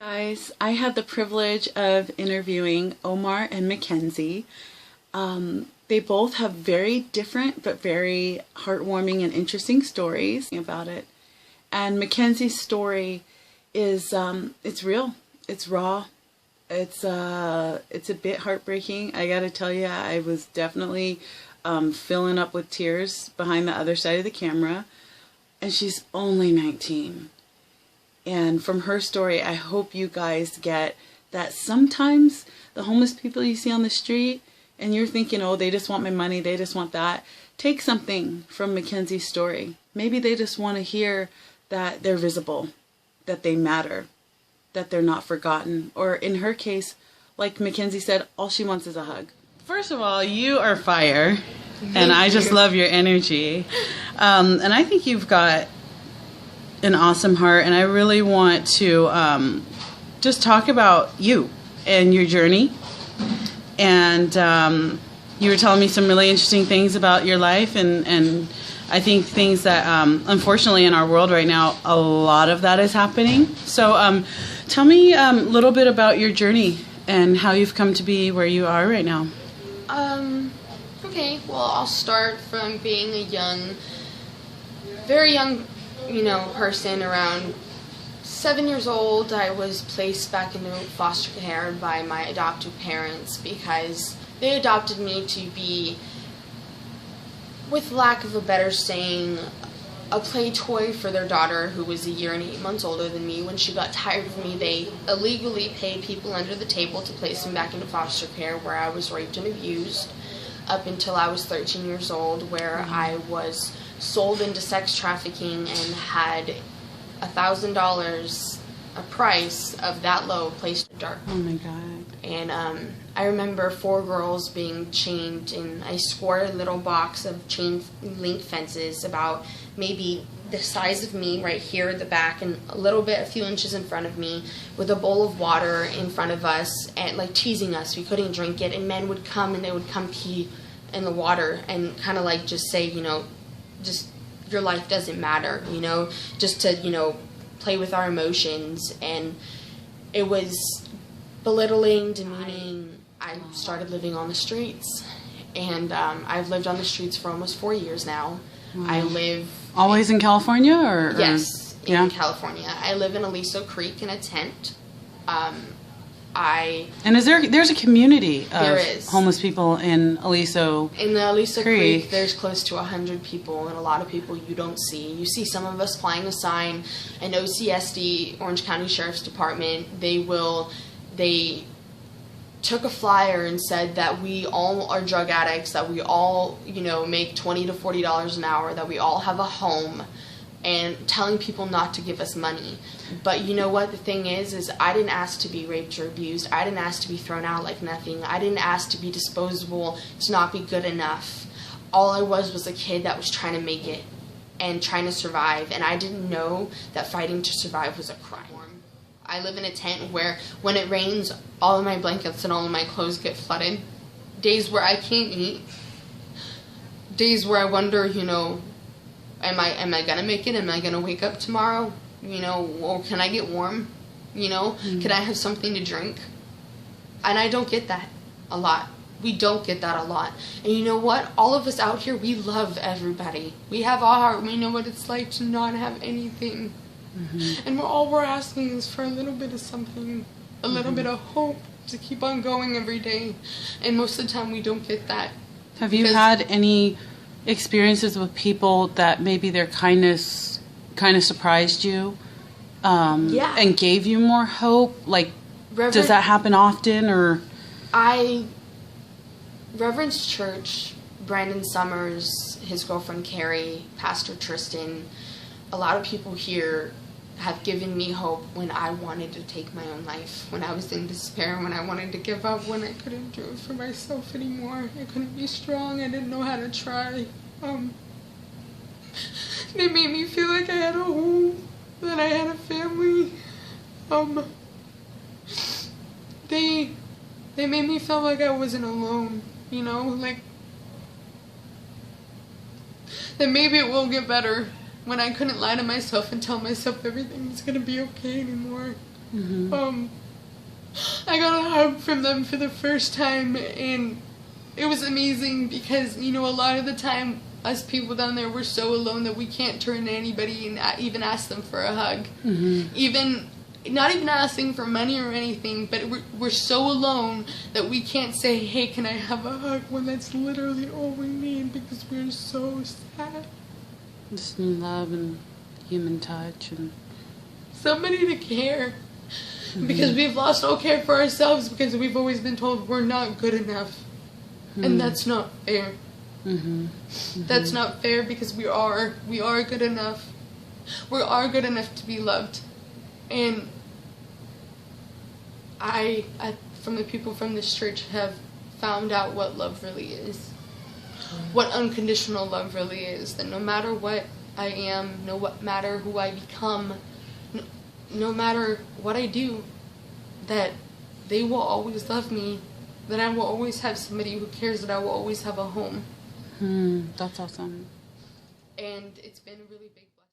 Guys, I had the privilege of interviewing Omar and Makenzie. They both have very different but very heartwarming and interesting stories about it. And Mackenzie's story is it's real, it's raw, it's a bit heartbreaking. I gotta tell you, I was definitely filling up with tears behind the other side of the camera. And she's only 19. And from her story, I hope you guys get that sometimes the homeless people you see on the street and you're thinking, oh, they just want my money, they just want that. Take something from Mackenzie's story. Maybe they just want to hear that they're visible, that they matter, that they're not forgotten. Or in her case, like Makenzie said, all she wants is a hug. First of all, you are fire, and I just love your energy. And I think you've got an awesome heart, and I really want to just talk about you and your journey. And you were telling me some really interesting things about your life, and I think things that unfortunately in our world right now, a lot of that is happening. So tell me a little bit about your journey and how you've come to be where you are right now. Okay, well, I'll start from being a very young, person around 7 years old. I was placed back into foster care by my adoptive parents because they adopted me to be, with lack of a better saying, a play toy for their daughter, who was 1 year and 8 months older than me. When she got tired of me, they illegally paid people under the table to place me back into foster care, where I was raped and abused up until I was 13 years old, where I was sold into sex trafficking and had $1,000, a price of that low, placed in dark. Oh my God. And I remember 4 girls being chained in a square little box of chain link fences about maybe the size of me right here at the back and a few inches in front of me, with a bowl of water in front of us and like teasing us. We couldn't drink it, and men would come and they would come pee in the water and kind of like just say, just your life doesn't matter, just to, play with our emotions. And it was belittling, demeaning. I started living on the streets, and I've lived on the streets for almost 4 years now. I live... Always in California, or? Yes, yeah. In California. I live in Aliso Creek in a tent. And there's a community of is. homeless people in Aliso In the Aliso Creek, there's close to 100 people, and a lot of people you don't see. You see some of us flying a sign, and OCSD, Orange County Sheriff's Department, they took a flyer and said that we all are drug addicts, that we all, make $20 to $40 an hour, that we all have a home, and telling people not to give us money. But you know what the thing is I didn't ask to be raped or abused. I didn't ask to be thrown out like nothing. I didn't ask to be disposable, to not be good enough. All I was a kid that was trying to make it and trying to survive, and I didn't know that fighting to survive was a crime. I live in a tent where when it rains, all of my blankets and all of my clothes get flooded. Days where I can't eat. Days where I wonder, am I gonna make it? Am I gonna wake up tomorrow? Or can I get warm? Can I have something to drink? And I don't get that a lot. We don't get that a lot. And you know what? All of us out here, we love everybody. We have our heart. We know what it's like to not have anything. And all we're asking is for a little bit of something, a little bit of hope to keep on going every day. And most of the time, we don't get that. Have you had any experiences with people that maybe their kindness kind of surprised you, yeah, and gave you more hope? Like, does that happen often, or? Reverend's church, Brandon Summers, his girlfriend Carrie, Pastor Tristan, a lot of people here have given me hope when I wanted to take my own life, when I was in despair, when I wanted to give up, when I couldn't do it for myself anymore. I couldn't be strong. I didn't know how to try. They made me feel like I had a home, that I had a family. They made me feel like I wasn't alone, like that maybe it will get better, when I couldn't lie to myself and tell myself everything was gonna be okay anymore. I got a hug from them for the first time, and it was amazing because, you know, a lot of the time us people down there, we're so alone that we can't turn to anybody and even ask them for a hug. Even not even asking for money or anything, but we're so alone that we can't say, hey, can I have a hug, when that's literally all we need because we're so sad. Just love and human touch and somebody to care. Because we've lost all care for ourselves because we've always been told we're not good enough. And that's not fair. That's not fair because we are good enough. We are good enough to be loved. And I from the people from this church, have found out what love really is. What unconditional love really is. That no matter what I am, no matter who I become, no matter what I do, that they will always love me. That I will always have somebody who cares, that I will always have a home. That's awesome. And it's been a really big